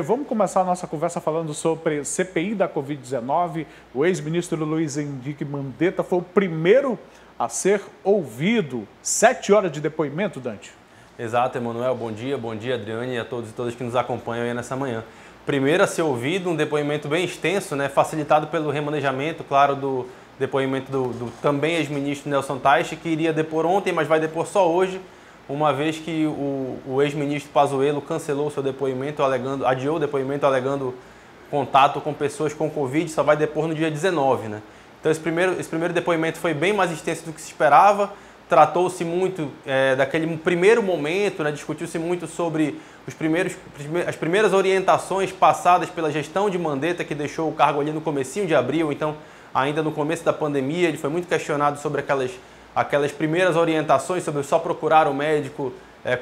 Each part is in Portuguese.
Vamos começar a nossa conversa falando sobre CPI da Covid-19. O ex-ministro Luiz Henrique Mandetta foi o primeiro a ser ouvido. 7 horas de depoimento, Dante. Exato, Emanuel. Bom dia, Adriane, e a todos e todas que nos acompanham aí nessa manhã. Primeiro a ser ouvido, um depoimento bem extenso, né, facilitado pelo remanejamento, claro, do depoimento do também ex-ministro Nelson Teich, que iria depor ontem, mas vai depor só hoje, uma vez que o ex-ministro Pazuello cancelou o seu depoimento, adiou o depoimento alegando contato com pessoas com Covid, só vai depor no dia 19, né? Então esse primeiro depoimento foi bem mais extenso do que se esperava, tratou-se muito daquele primeiro momento, né? Discutiu-se muito sobre as primeiras orientações passadas pela gestão de Mandetta, que deixou o cargo ali no comecinho de abril, então ainda no começo da pandemia, ele foi muito questionado sobre aquelas primeiras orientações sobre só procurar o médico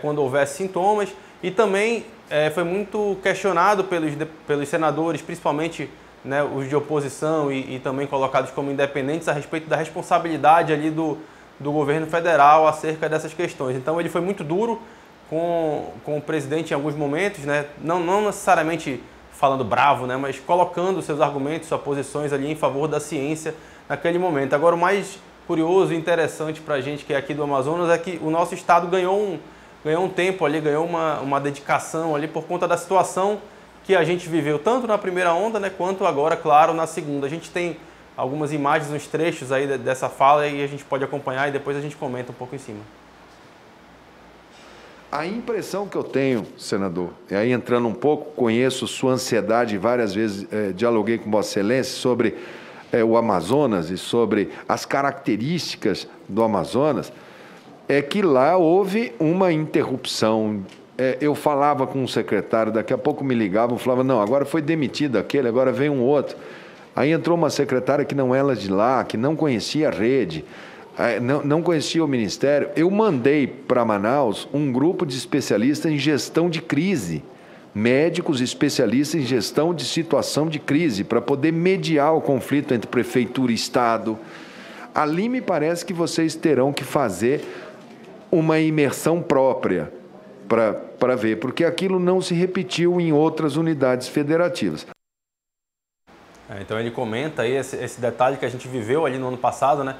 quando houvesse sintomas, e também foi muito questionado pelos senadores, principalmente, né, os de oposição e também colocados como independentes, a respeito da responsabilidade ali do governo federal acerca dessas questões. Então ele foi muito duro com o presidente em alguns momentos, né, não necessariamente falando bravo, né, mas colocando seus argumentos, suas posições ali em favor da ciência naquele momento. Agora, o mais curioso e interessante para a gente que é aqui do Amazonas é que o nosso estado ganhou um tempo ali, ganhou uma dedicação ali por conta da situação que a gente viveu, tanto na primeira onda, né, quanto agora, claro, na segunda. A gente tem algumas imagens, uns trechos aí dessa fala e a gente pode acompanhar e depois a gente comenta um pouco em cima. A impressão que eu tenho, senador, e aí entrando um pouco, conheço sua ansiedade, várias vezes dialoguei com Vossa Excelência sobre o Amazonas e sobre as características do Amazonas, é que lá houve uma interrupção. Eu falava com um secretário, daqui a pouco me ligavam, falava, não, agora foi demitido aquele, agora vem um outro. Aí entrou uma secretária que não era de lá, que não conhecia a rede, não conhecia o Ministério. Eu mandei para Manaus um grupo de especialistas em gestão de crise, médicos especialistas em gestão de situação de crise, para poder mediar o conflito entre prefeitura e Estado. Ali me parece que vocês terão que fazer uma imersão própria para ver, porque aquilo não se repetiu em outras unidades federativas. Então ele comenta aí esse detalhe que a gente viveu ali no ano passado, né?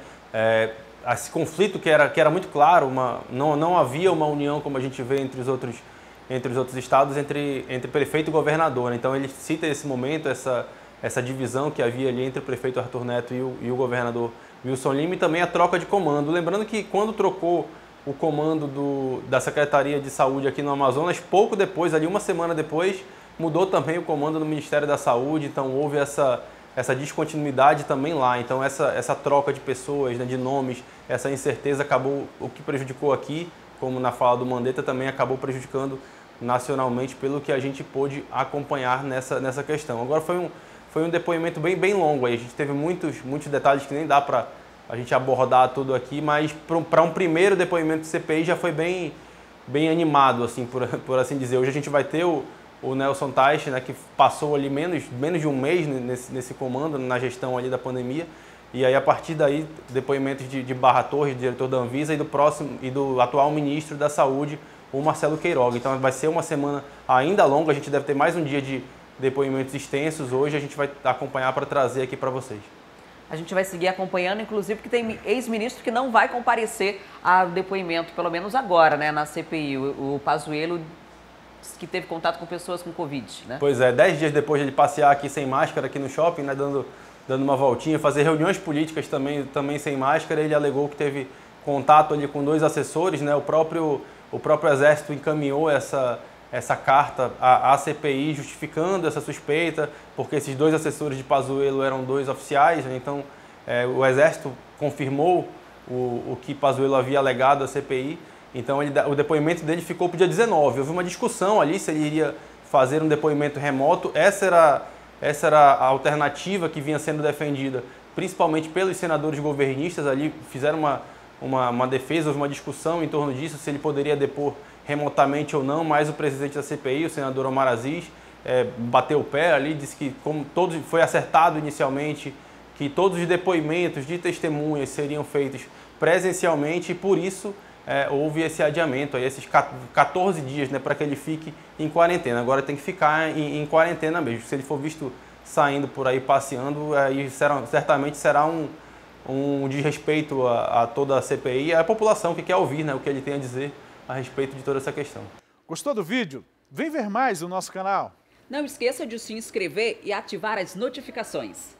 Esse conflito que era muito claro, não havia uma união como a gente vê entre os outros estados, entre prefeito e governador. Então ele cita esse momento, essa divisão que havia ali entre o prefeito Arthur Neto e o governador Wilson Lima, e também a troca de comando. Lembrando que quando trocou o comando da Secretaria de Saúde aqui no Amazonas, pouco depois, ali uma semana depois, mudou também o comando do Ministério da Saúde, então houve essa descontinuidade também lá. Então essa troca de pessoas, né, de nomes, essa incerteza acabou, o que prejudicou aqui, como na fala do Mandetta, também acabou prejudicando nacionalmente, pelo que a gente pôde acompanhar nessa questão. Agora foi um depoimento bem longo aí, a gente teve muitos detalhes que nem dá para a gente abordar tudo aqui, mas para um primeiro depoimento de CPI já foi bem animado, assim, por assim dizer. Hoje a gente vai ter o Nelson Teich, né, que passou ali menos de um mês nesse comando, na gestão ali da pandemia, e aí a partir daí depoimentos de Barra Torres, diretor da Anvisa, e do atual ministro da Saúde, o Marcelo Queiroga. Então vai ser uma semana ainda longa, a gente deve ter mais um dia de depoimentos extensos. Hoje a gente vai acompanhar para trazer aqui para vocês. A gente vai seguir acompanhando, inclusive, que tem ex-ministro que não vai comparecer a depoimento, pelo menos agora, né, na CPI. O Pazuello, que teve contato com pessoas com Covid, né? Pois é, 10 dias depois de ele passear aqui sem máscara aqui no shopping, né, dando uma voltinha, fazer reuniões políticas também sem máscara, ele alegou que teve contato ali com 2 assessores, né? O próprio Exército encaminhou essa carta à CPI justificando essa suspeita, porque esses 2 assessores de Pazuello eram 2 oficiais, né? Então o Exército confirmou o que Pazuello havia alegado à CPI. Então o depoimento dele ficou para o dia 19. Houve uma discussão ali se ele iria fazer um depoimento remoto. Essa era a alternativa que vinha sendo defendida, principalmente pelos senadores governistas ali, fizeram uma defesa, houve uma discussão em torno disso, se ele poderia depor remotamente ou não, mas o presidente da CPI, o senador Omar Aziz, bateu o pé ali, disse que foi acertado inicialmente, que todos os depoimentos de testemunhas seriam feitos presencialmente, e por isso houve esse adiamento, aí, esses 14 dias, né, para que ele fique em quarentena. Agora tem que ficar em quarentena mesmo. Se ele for visto saindo por aí passeando, aí certamente será um desrespeito a toda a CPI e a população que quer ouvir, né, o que ele tem a dizer a respeito de toda essa questão. Gostou do vídeo? Vem ver mais no nosso canal. Não esqueça de se inscrever e ativar as notificações.